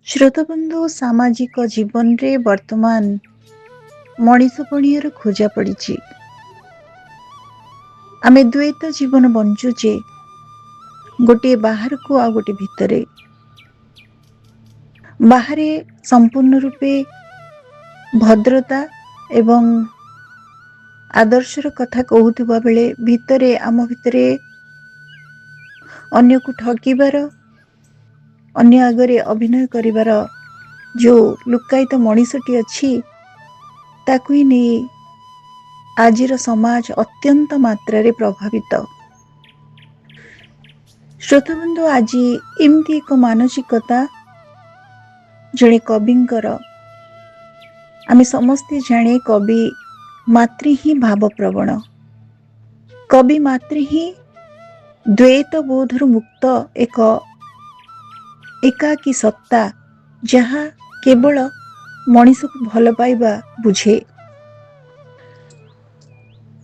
ଶ୍ରୋତବନ୍ଧୁ ସାମାଜିକ ଜୀବନରେ ବର୍ତ୍ତମାନ ମଣିଷ ପଣିଆର ଖୋଜା ପଡ଼ିଛି। ଆମେ ଦ୍ୱୈତ ଜୀବନ ବଞ୍ଚୁଛେ, ଗୋଟିଏ ବାହାରକୁ ଆଉ ଗୋଟିଏ ଭିତରେ। ବାହାରେ ସମ୍ପୂର୍ଣ୍ଣ ରୂପେ ଭଦ୍ରତା ଏବଂ ଆଦର୍ଶର କଥା କହୁଥିବା ବେଳେ ଭିତରେ ଆମ ଭିତରେ ଅନ୍ୟକୁ ଠକିବାର, ଅନ୍ୟ ଆଗରେ ଅଭିନୟ କରିବାର ଯେଉଁ ଲୁକ୍କାୟିତ ମଣିଷଟି ଅଛି, ତାକୁ ହିଁ ନେଇ ଆଜିର ସମାଜ ଅତ୍ୟନ୍ତ ମାତ୍ରାରେ ପ୍ରଭାବିତ। ଶ୍ରୋତବନ୍ଧୁ, ଆଜି ଏମିତି ଏକ ମାନସିକତା ଜଣେ କବିଙ୍କର। ଆମେ ସମସ୍ତେ ଜାଣେ କବି ମାତ୍ରେ ହିଁ ଭାବପ୍ରବଣ, କବି ମାତ୍ରେ ହିଁ ଦ୍ୱୈତ ବୋଧରୁ ମୁକ୍ତ ଏକ ଏକାକୀ ସତ୍ତା, ଯାହା କେବଳ ମଣିଷକୁ ଭଲ ପାଇବା ବୁଝେ।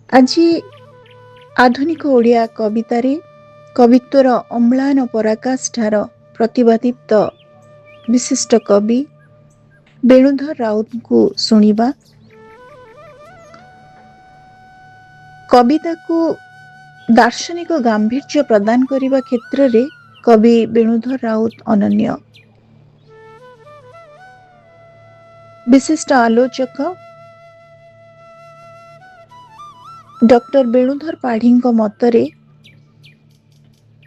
ଆଜି ଆଧୁନିକ ଓଡ଼ିଆ କବିତାରେ କବିତ୍ୱର ଅମ୍ଳାନ ପରାକାଷ୍ଠାର ପ୍ରତିବାଦୀପ୍ତ ବିଶିଷ୍ଟ କବି ବେଣୁଧର ରାଉତଙ୍କୁ ଶୁଣିବା। କବିତାକୁ ଦାର୍ଶନିକ ଗାମ୍ଭୀର୍ଯ୍ୟ ପ୍ରଦାନ କରିବା କ୍ଷେତ୍ରରେ କବି ବେଣୁଧର ରାଉତ ଅନନ୍ୟ। ବିଶିଷ୍ଟ ଆଲୋଚକ ଡକ୍ଟର ବେଣୁଧର ପାଢ଼ୀଙ୍କ ମତରେ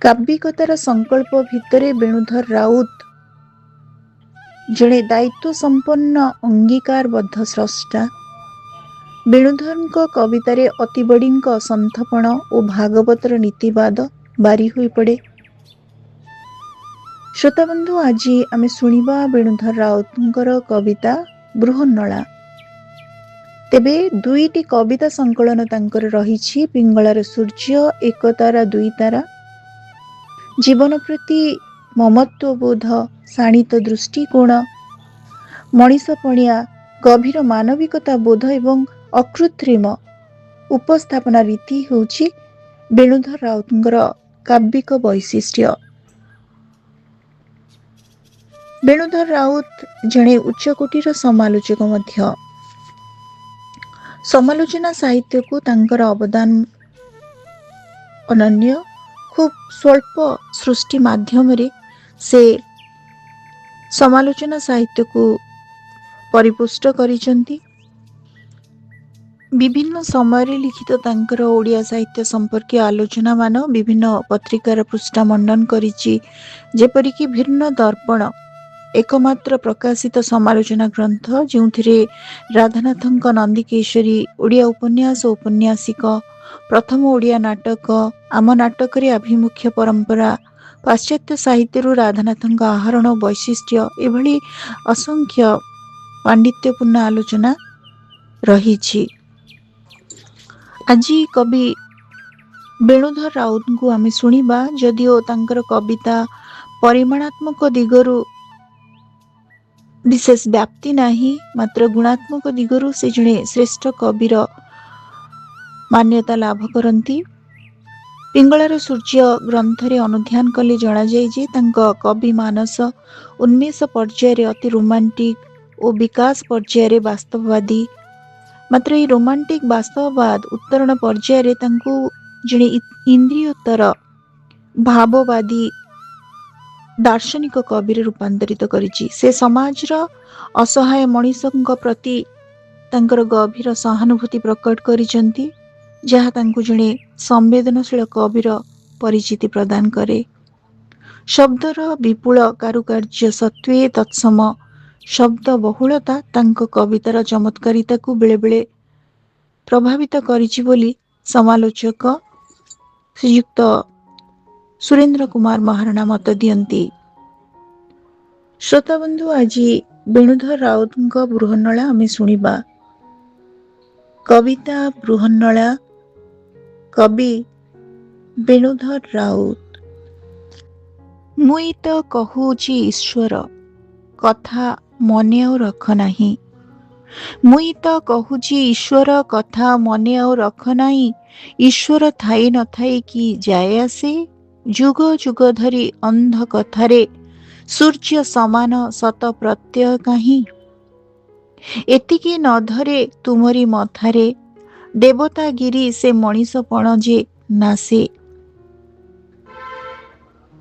କାବ୍ୟିକତାର ସଂକଳ୍ପ ଭିତରେ ବେଣୁଧର ରାଉତ ଜଣେ ଦାୟିତ୍ୱ ସମ୍ପନ୍ନ ଅଙ୍ଗୀକାରବଦ୍ଧ ସ୍ରଷ୍ଟା। ବେଣୁଧରଙ୍କ କବିତାରେ ଅତିବଡୀଙ୍କ ସନ୍ଥପଣ ଓ ଭାଗବତର ନୀତିବାଦ ବାରି ହୋଇପଡ଼େ। ଶ୍ରୋତାବନ୍ଧୁ, ଆଜି ଆମେ ଶୁଣିବା ବେଣୁଧର ରାଉତଙ୍କର କବିତା ବୃହନ୍ନଳା। ତେବେ ଦୁଇଟି କବିତା ସଂକଳନ ତାଙ୍କର ରହିଛି, ପିଙ୍ଗଳାର ସୂର୍ଯ୍ୟ, ଏକ ତାରା ଦୁଇ ତାରା। ଜୀବନ ପ୍ରତି ମମତ୍ୱବୋଧ, ଶାଣିତ ଦୃଷ୍ଟିକୋଣ, ମଣିଷପଣିଆ ଗଭୀର ମାନବିକତା ବୋଧ ଏବଂ ଅକୃତ୍ରିମ ଉପସ୍ଥାପନା ରୀତି ହେଉଛି ବେଣୁଧର ରାଉତଙ୍କର କାବ୍ୟିକ ବୈଶିଷ୍ଟ୍ୟ। ବେଣୁଧର ରାଉତ ଜଣେ ଉଚ୍ଚକୋଟୀର ସମାଲୋଚକ ମଧ୍ୟ। ସମାଲୋଚନା ସାହିତ୍ୟକୁ ତାଙ୍କର ଅବଦାନ ଅନନ୍ୟ। ଖୁବ୍ ସ୍ୱଳ୍ପ ସୃଷ୍ଟି ମାଧ୍ୟମରେ ସେ ସମାଲୋଚନା ସାହିତ୍ୟକୁ ପରିପୁଷ୍ଟ କରିଛନ୍ତି। ବିଭିନ୍ନ ସମୟରେ ଲିଖିତ ତାଙ୍କର ଓଡ଼ିଆ ସାହିତ୍ୟ ସମ୍ପର୍କୀୟ ଆଲୋଚନାମାନ ବିଭିନ୍ନ ପତ୍ରିକାର ପୃଷ୍ଠା ମଣ୍ଡନ କରିଛି, ଯେପରିକି ଭିନ୍ନ ଦର୍ପଣ, ଏକମାତ୍ର ପ୍ରକାଶିତ ସମାଲୋଚନା ଗ୍ରନ୍ଥ ଯେଉଁଥିରେ ରାଧାନାଥଙ୍କ ନନ୍ଦିକେଶ୍ୱରୀ, ଓଡ଼ିଆ ଉପନ୍ୟାସ ଓ ଉପନ୍ୟାସିକ, ପ୍ରଥମ ଓଡ଼ିଆ ନାଟକ, ଆମ ନାଟକରେ ଆଭିମୁଖ୍ୟ ପରମ୍ପରା, ପାଶ୍ଚାତ୍ୟ ସାହିତ୍ୟରୁ ରାଧାନାଥଙ୍କ ଆହରଣ ଓ ବୈଶିଷ୍ଟ୍ୟ, ଏଭଳି ଅସଂଖ୍ୟ ପାଣ୍ଡିତ୍ୟପୂର୍ଣ୍ଣ ଆଲୋଚନା ରହିଛି। ଆଜି କବି ବେଣୁଧର ରାଉତଙ୍କୁ ଆମେ ଶୁଣିବା। ଯଦିଓ ତାଙ୍କର କବିତା ପରିମାଣାତ୍ମକ ଦିଗରୁ ବିଶେଷ ବ୍ୟାପ୍ତି ନାହିଁ, ମାତ୍ର ଗୁଣାତ୍ମକ ଦିଗରୁ ସେ ଜଣେ ଶ୍ରେଷ୍ଠ କବିର ମାନ୍ୟତା ଲାଭ କରନ୍ତି। ପିଙ୍ଗଳାର ସୂର୍ଯ୍ୟ ଗ୍ରନ୍ଥରେ ଅନୁଧ୍ୟାନ କଲେ ଜଣାଯାଏ ଯେ ତାଙ୍କ କବି ମାନସ ଉନ୍ମେଷ ପର୍ଯ୍ୟାୟରେ ଅତି ରୋମାଣ୍ଟିକ ଓ ବିକାଶ ପର୍ଯ୍ୟାୟରେ ବାସ୍ତବବାଦୀ। ମାତ୍ର ଏହି ରୋମାଣ୍ଟିକ ବାସ୍ତବବାଦ ଉତ୍ତରଣ ପର୍ଯ୍ୟାୟରେ ତାଙ୍କୁ ଜଣେ ଇନ୍ଦ୍ରିୟୋତ୍ତର ଭାବବାଦୀ ଦାର୍ଶନିକ କବିରେ ରୂପାନ୍ତରିତ କରିଛି। ସେ ସମାଜର ଅସହାୟ ମଣିଷଙ୍କ ପ୍ରତି ତାଙ୍କର ଗଭୀର ସହାନୁଭୂତି ପ୍ରକଟ କରିଛନ୍ତି, ଯାହା ତାଙ୍କୁ ଜଣେ ସମ୍ବେଦନଶୀଳ କବିର ପରିଚିତି ପ୍ରଦାନ କରେ। ଶବ୍ଦର ବିପୁଳ କାରୁକାର୍ଯ୍ୟ ସତ୍ତ୍ୱେ ତତ୍ସମ ଶବ୍ଦ ବହୁଳତା ତାଙ୍କ କବିତାର ଚମତ୍କାରିତାକୁ ବେଳେବେଳେ ପ୍ରଭାବିତ କରିଛି ବୋଲି ସମାଲୋଚକ ଶ୍ରୀଯୁକ୍ତ ସୁରେନ୍ଦ୍ର କୁମାର ମହାରଣା ମତ ଦିଅନ୍ତି। ଶ୍ରୋତାବନ୍ଧୁ, ଆଜି ବେଣୁଧର ରାଉତଙ୍କ ବୃହନ୍ନଳା ଆମେ ଶୁଣିବା। କବିତା ବୃହନ୍ନଳା, କବି ବେଣୁଧର ରାଉତ। ମୁଇଁ ତ କହୁଛି ଈଶ୍ୱର, କଥା ମନେ ଆଉ ରଖ ନାହିଁ। ମୁଇଁ ତ କହୁଛି ଈଶ୍ୱର, କଥା ମନେ ଆଉ ରଖ ନାହିଁ। ଈଶ୍ୱର ଥାଇ ନଥାଇ କି ଯାଏ ଆସେ, ଯୁଗ ଯୁଗ ଧରି ଅନ୍ଧ କଥାରେ ସୂର୍ଯ୍ୟ ସମାନ ଶତ ପ୍ରତ୍ୟୟ କାହିଁ, ଏତିକି ନ ଧରେ ତୁମରି ମଥାରେ, ଦେବତାଗିରି ସେ ମଣିଷପଣ ଯେ ନାସେ।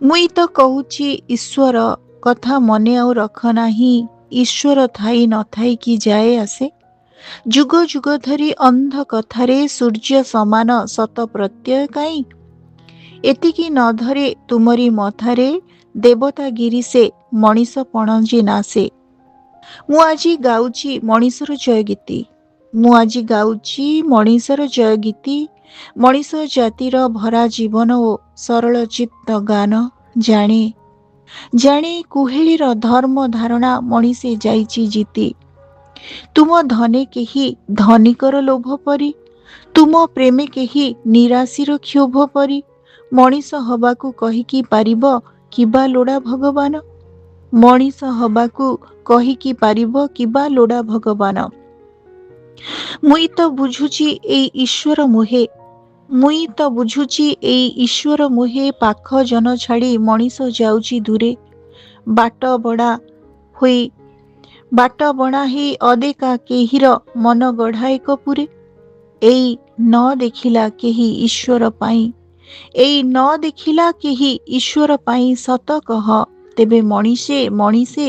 ମୁଇଁ ତ କହୁଛି ଈଶ୍ୱର କଥା ମନେ ଆଉ ରଖ ନାହିଁ, ଈଶ୍ୱର ଥାଇ ନଥାଇ କି ଯାଏ ଆସେ। ଯୁଗ ଯୁଗ ଧରି ଅନ୍ଧ କଥାରେ ସୂର୍ଯ୍ୟ ସମାନ ଶତ ପ୍ରତ୍ୟୟ କାହିଁ, ଏତିକି ନ ଧରେ ତୁମରି ମଥାରେ, ଦେବତାଗିରି ସେ ମଣିଷପଣ ଯେ ନାସେ। ମୁଁ ଆଜି ଗାଉଛି ମଣିଷର ଜୟଗୀତି, ମୁଁ ଆଜି ଗାଉଛି ମଣିଷର ଜୟଗୀତି, ମଣିଷ ଜାତିର ଭରା ଜୀବନ ଓ ସରଳ ଚିତ୍ତ ଗାନ। ଜାଣେ ଜାଣେ କୁହେଳୀର ଧର୍ମ ଧାରଣା ମଣିଷେ ଯାଇଛି ଜିତି। ତୁମ ଧନେ କେହି ଧନିକର ଲୋଭ ପରି, ତୁମ ପ୍ରେମେ କେହି ନିରାଶୀର କ୍ଷୋଭ ପରି, ମଣିଷ ହବାକୁ କହିକି ପାରିବ କିବା ଲୋଡ଼ା ଭଗବାନ, ମଣିଷ ହବାକୁ କହିକି ପାରିବ କିବା ଲୋଡ଼ା ଭଗବାନ। ମୁଇଁ ତ ବୁଝୁଛି ଏଇ ଈଶ୍ୱର ମୁହେ, ମୁଇଁ ତ ବୁଝୁଛି ଏଇ ଈଶ୍ୱର ମୁହେ, ପାଖ ଜନ ଛାଡ଼ି ମଣିଷ ଯାଉଛି ଦୂରେ, ବାଟ ବଡ଼ା ହୋଇ ବାଟ ବଣା ହେଇ ଅଦେକା କେହିର ମନ ଗଢ଼ା ଏକ ପୁରେ। ଏଇ ନ ଦେଖିଲା କେହି ଈଶ୍ୱର ପାଇଁ, ଏଇ ନ ଦେଖିଲା କେହି ଈଶ୍ୱର ପାଇଁ, ସତ କହ ତେବେ ମଣିଷେ ମଣିଷେ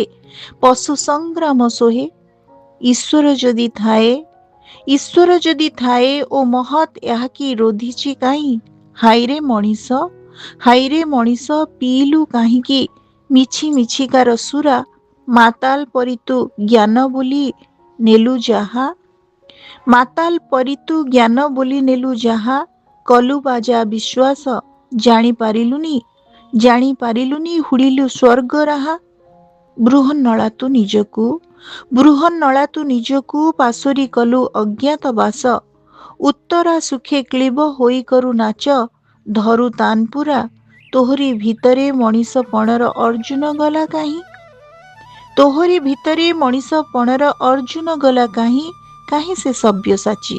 ପଶୁ ସଂଗ୍ରାମ ସୋହେ। ଈଶ୍ୱର ଯଦି ଥାଏ, ଈଶ୍ୱର ଯଦି ଥାଏ ଓ ମହତ୍ ଏହାକି ରୋଧିଛି କାହିଁ, ହାଇରେ ମଣିଷ, ହାଇରେ ମଣିଷ ପିଇଲୁ କାହିଁକି ମିଛି ମିଛିକାର ସୁରା, ମାତାଲ ପରି ତୁ ଜ୍ଞାନ ବୋଲି ନେଲୁ ଯାହା, ମାତାଲ ପରି ତୁ ଜ୍ଞାନ ବୋଲି ନେଲୁ ଯାହା, କଲୁ ବାଜା ବିଶ୍ୱାସ ଜାଣିପାରିଲୁନି, ଜାଣିପାରିଲୁନି ହୁଡ଼ିଲୁ ସ୍ୱର୍ଗ ରାହା। ବୃହନ୍ନଳା ତୁ ନିଜକୁ, ବୃହନ୍ନଳା ତୁ ନିଜକୁ, ପାଶୋରି କଲୁ ଅଜ୍ଞାତବାସ, ଉତ୍ତରା ସୁଖେ କ୍ଳୀବ ହୋଇ କରୁ ନାଚ, ଧରୁ ତାନପୁରା, ତୋହରି ଭିତରେ ମଣିଷପଣର ଅର୍ଜୁନ ଗଲା କାହିଁ, ତୋହରି ଭିତରେ ମଣିଷପଣର ଅର୍ଜୁନ ଗଲା କାହିଁ, କାହିଁ ସେ ସବ୍ୟସାଚୀ,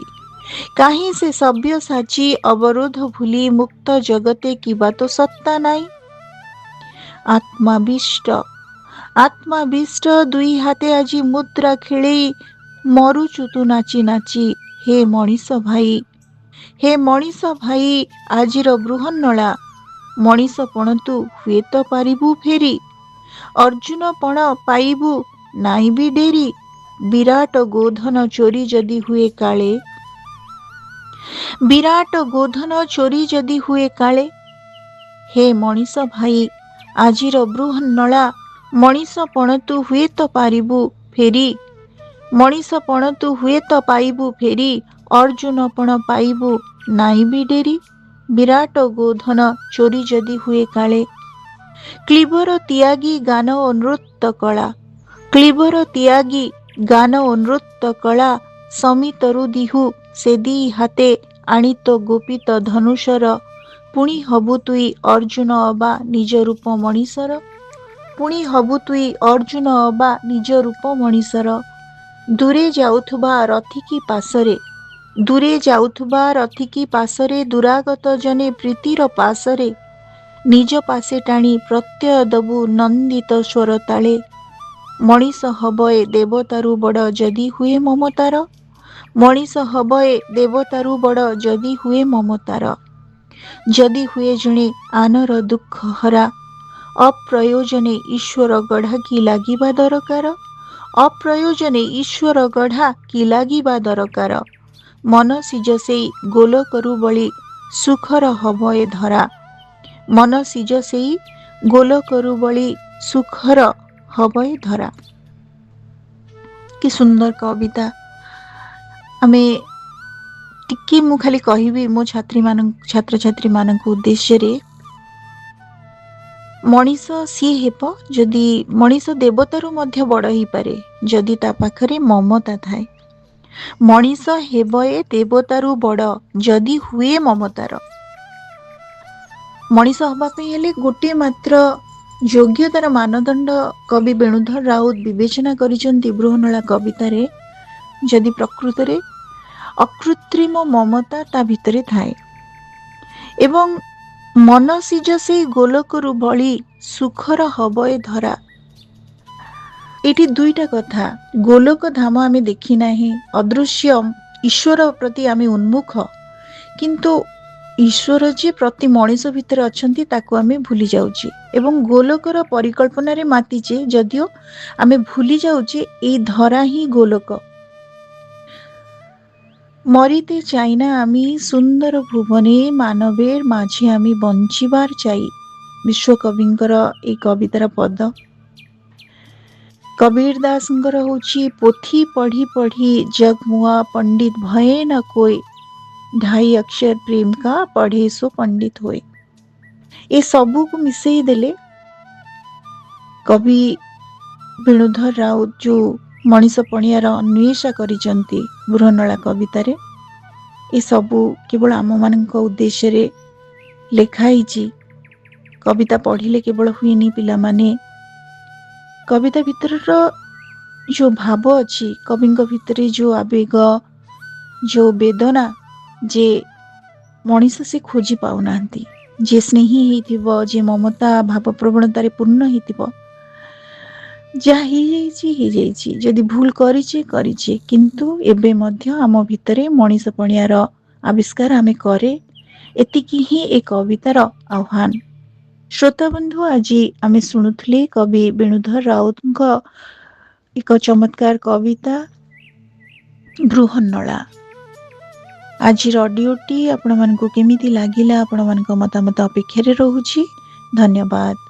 କାହିଁ ସେ ସବ୍ୟସାଚୀ, ଅବରୋଧ ଭୁଲି ମୁକ୍ତ ଜଗତେ କିବା ତ ସତ୍ତା ନାହିଁ। ଆତ୍ମାବିଷ୍ଟ, ଆତ୍ମାବିଷ୍ଟ ଦୁଇ ହାତେ ଆଜି ମୁଦ୍ରା ଖେଳେଇ, ମରୁଚୁ ତୁ ନାଚି ନାଚି, ହେ ମଣିଷ ଭାଇ, ହେ ମଣିଷ ଭାଇ ଆଜିର ବୃହନ୍ନଳା, ମଣିଷପଣ ତୁ ହୁଏତ ପାରିବୁ ଫେରି, ଅର୍ଜୁନପଣ ପାଇବୁ ନାଇଁ ବି ଡେରି, ବିରାଟ ଗୋଧନ ଚୋରି ଯଦି ହୁଏ କାଳେ, ବିରାଟ ଗୋଧନ ଚୋରି ଯଦି ହୁଏ କାଳେ। ହେ ମଣିଷ ଭାଇ ଆଜିର ବୃହନ୍ନଳା, ମଣିଷପଣ ତୁ ହୁଏତ ପାରିବୁ ଫେରି, ମଣିଷପଣ ତୁ ହୁଏତ ପାଇବୁ ଫେରି, ଅର୍ଜୁନପଣ ପାଇବୁ ନାଇଁ ବି ଡେରି, ବିରାଟ ଗୋଧନ ଚୋରି ଯଦି ହୁଏ କାଳେ। କ୍ଳୀବର ତ୍ୟାଗୀ ଗାନ ଓ ନୃତ୍ୟ କଳା, କ୍ଳୀବର ତ୍ୟାଗୀ ଗାନ ଓ ନୃତ୍ୟ କଳା, ସମିତରୁ ଦିହୁ ସେ ଦି ହାତେ, ଆଣିତ ଗୋପିତ ଧନୁଷର, ପୁଣି ହବୁ ତୁଇ ଅର୍ଜୁନ ଅବା ନିଜ ରୂପ ମଣିଷର, ପୁଣି ହବୁ ତୁଇ ଅର୍ଜୁନ ଅବା ନିଜ ରୂପ ମଣିଷର। ଦୂରେ ଯାଉଥିବା ରଥିକି ପାଶରେ, ଦୂରେ ଯାଉଥିବା ରଥିକି ପାଶରେ, ଦୁରାଗତ ଜନେ ପ୍ରୀତିର ପାଶରେ, ନିଜ ପାଶେ ଟାଣି ପ୍ରତ୍ୟୟ ଦବୁ ନନ୍ଦିତ ସ୍ୱର ତାଳେ। ମଣିଷ ହବ ଏ ଦେବତାରୁ ବଡ଼ ଯଦି ହୁଏ ମମତାର, ମଣିଷ ହବ ଏ ଦେବତାରୁ ବଡ଼ ଯଦି ହୁଏ ମମତାର, ଯଦି ହୁଏ ଜଣେ ଆନର ଦୁଃଖ ହରା, ଅପ୍ରୟୋଜନେ ଈଶ୍ୱର ଗଢ଼ା କି ଲାଗିବା ଦରକାର, ଅପ୍ରୟୋଜନେ ଈଶ୍ୱର ଗଢ଼ା କି ଲାଗିବା ଦରକାର। ମନ ସିଜ ସେଇ ଗୋଲକରୁ ବଳି, ସୁଖର ହବ ଏ ଧରା, ମନ ସିଜ ସେଇ ଗୋଲକରୁ ବଳି, ସୁଖର ହବ ଏ ଧରା। କି ସୁନ୍ଦର କବିତା। ଆମେ ଟିକେ ମୁଁ ଖାଲି କହିବି ମୋ ଛାତ୍ରଛାତ୍ରୀ ମାନଙ୍କ ଉଦ୍ଦେଶ୍ୟରେ, ମଣିଷ ସିଏ ହେବ ଯଦି, ମଣିଷ ଦେବତାରୁ ମଧ୍ୟ ବଡ଼ ହେଇପାରେ ଯଦି ତା ପାଖରେ ମମତା ଥାଏ, ମଣିଷ ହେବ ଏ ଦେବତାରୁ ବଡ଼ ଯଦି ହୁଏ ମମତାର। ମଣିଷ ହବା ପାଇଁ ହେଲେ ଗୋଟିଏ ମାତ୍ର ଯୋଗ୍ୟତାର ମାନଦଣ୍ଡ କବି ବେଣୁଧର ରାଉତ ବିବେଚନା କରିଛନ୍ତି ବୃହନ୍ନଳା କବିତାରେ, ଯଦି ପ୍ରକୃତରେ ଅକୃତ୍ରିମ ମମତା ତା ଭିତରେ ଥାଏ ଏବଂ ମନ ସିଜ ସେଇ ଗୋଲକରୁ ବଳି, ସୁଖର ହବ ଏ ଧରା, ଏଠି ଦୁଇଟା କଥା, ଗୋଲୋକ ଧାମ ଆମେ ଦେଖି ନାହିଁ, ଅଦୃଶ୍ୟ ଈଶ୍ୱର ପ୍ରତି ଆମେ ଉନ୍ମୁଖ, କିନ୍ତୁ ଈଶ୍ୱର ଯେ ପ୍ରତି ମଣିଷ ଭିତରେ ଅଛନ୍ତି ତାକୁ ଆମେ ଭୁଲି ଯାଉଛେ ଏବଂ ଗୋଲୋକର ପରିକଳ୍ପନାରେ ମାତିଛେ, ଯଦିଓ ଆମେ ଭୁଲି যাচ্ছি এই ধরা হি গোলক। মরিতে চাই না আমি সুন্দর ভুবনে, মানবের মাঝে আমি বঞ্চিবার চাই। ବିଶ୍ୱକବିଙ୍କର এই କବିତାର ପଦ। କବୀର ଦାସଙ୍କର ହଉଛି ପୋଥି ପଢି ପଢି ଜଗ ମୁଆ ପଣ୍ଡିତ ଭଏ ନ କୋଇ, ଢାଇ ଅକ୍ଷର ପ୍ରେମ କା ପଢେ ସୋ ପଣ୍ଡିତ ହୋଏ। ଏ ସବୁକୁ ମିଶେଇ ଦେଲେ କବି ବେଣୁଧର ରାଉତ ଯୋଉ ମଣିଷ ପଣିଆର ଅନ୍ୱେଷା କରିଛନ୍ତି ବୃହନ୍ନଳା କବିତାରେ, ଏସବୁ କେବଳ ଆମମାନଙ୍କ ଉଦ୍ଦେଶ୍ୟରେ ଲେଖା ହେଇଛି। କବିତା ପଢ଼ିଲେ କେବଳ ହୁଏନି ପିଲାମାନେ, କବିତା ଭିତରର ଯୋଉ ଭାବ ଅଛି, କବିଙ୍କ ଭିତରେ ଯୋଉ ଆବେଗ, ଯୋଉ ବେଦନା, ଯେ ମଣିଷ ସେ ଖୋଜି ପାଉନାହାନ୍ତି, ଯିଏ ସ୍ନେହୀ ହେଇଥିବ, ଯିଏ ମମତା ଭାବ ପ୍ରବଣତାରେ ପୂର୍ଣ୍ଣ ହେଇଥିବ, ଯାହା ହେଇଯାଇଛି, ଯଦି ଭୁଲ କରିଛେ, କିନ୍ତୁ ଏବେ ମଧ୍ୟ ଆମ ଭିତରେ ମଣିଷ ପଣିଆର ଆବିଷ୍କାର ଆମେ କରେ। ଏତିକି ହିଁ ଏ କବିତାର ଆହ୍ୱାନ। ଶ୍ରୋତାବନ୍ଧୁ, ଆଜି ଆମେ ଶୁଣୁଥିଲେ କବି ବେଣୁଧର ରାଉତଙ୍କ ଏକ ଚମତ୍କାର କବିତା ବୃହନ୍ନଳା। ଆଜିର ଅଡିଓଟି ଆପଣମାନଙ୍କୁ କେମିତି ଲାଗିଲା, ଆପଣମାନଙ୍କ ମତାମତ ଅପେକ୍ଷାରେ ରହୁଛି। ଧନ୍ୟବାଦ।